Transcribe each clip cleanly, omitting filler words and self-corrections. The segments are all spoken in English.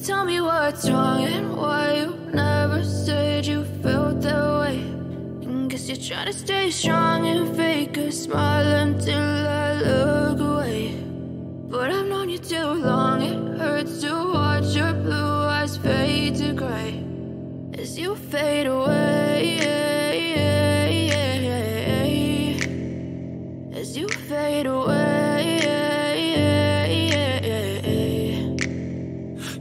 Tell me what's wrong and why you never said you felt that way. And guess you're trying to stay strong and fake a smile until I look away. But I've known you too long, it hurts to watch your blue eyes fade to gray as you fade away, as you fade away.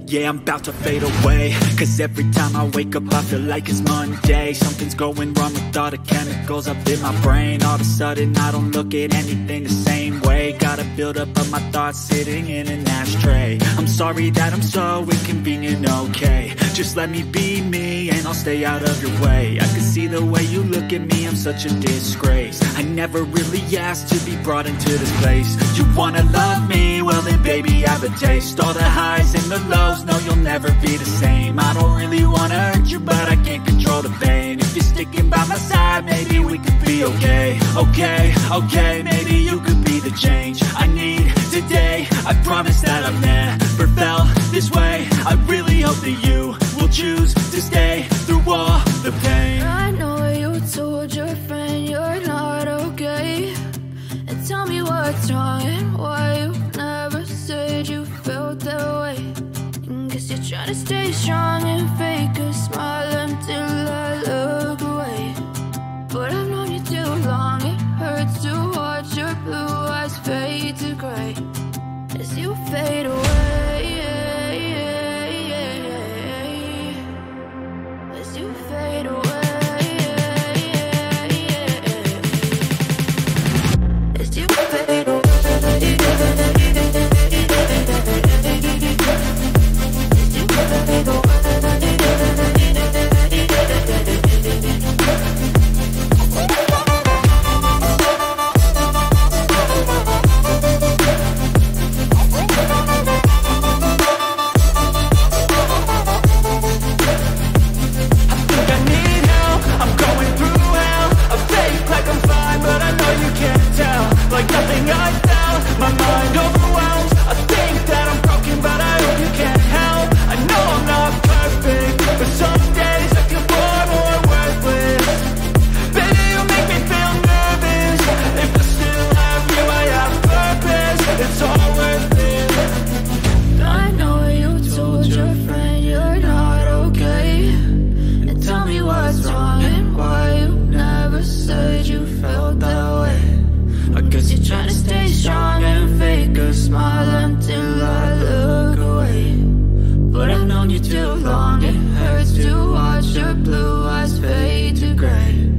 Yeah, I'm about to fade away, cause every time I wake up I feel like it's Monday. Something's going wrong with all the chemicals up in my brain. All of a sudden I don't look at anything the same way. Got a build up of my thoughts sitting in an ashtray. I'm sorry that I'm so inconvenient, okay. Just let me be me and I'll stay out of your way. I can see the way you look at me, I'm such a disgrace. I never really asked to be brought into this place. You wanna love me? Well then baby, have a taste. All the highs and the lows, no, you'll never be the same. I don't really wanna hurt you, but I can't control the pain. If you're sticking by my side, maybe we could be okay. Okay, maybe you could be the change I need today. I promise that I've never felt this way. I really hope that you will choose to stay through all the pain. I know you told your friend you're not okay. And tell me what's wrong and why you never said you felt that way. Guess you're trying to stay strong and fake a smile until I look away. But I've known you too long, it hurts to watch your blue eyes fade to gray as you fade away, as you fade away, as you fade away. Too long, it hurts to watch your blue eyes fade to gray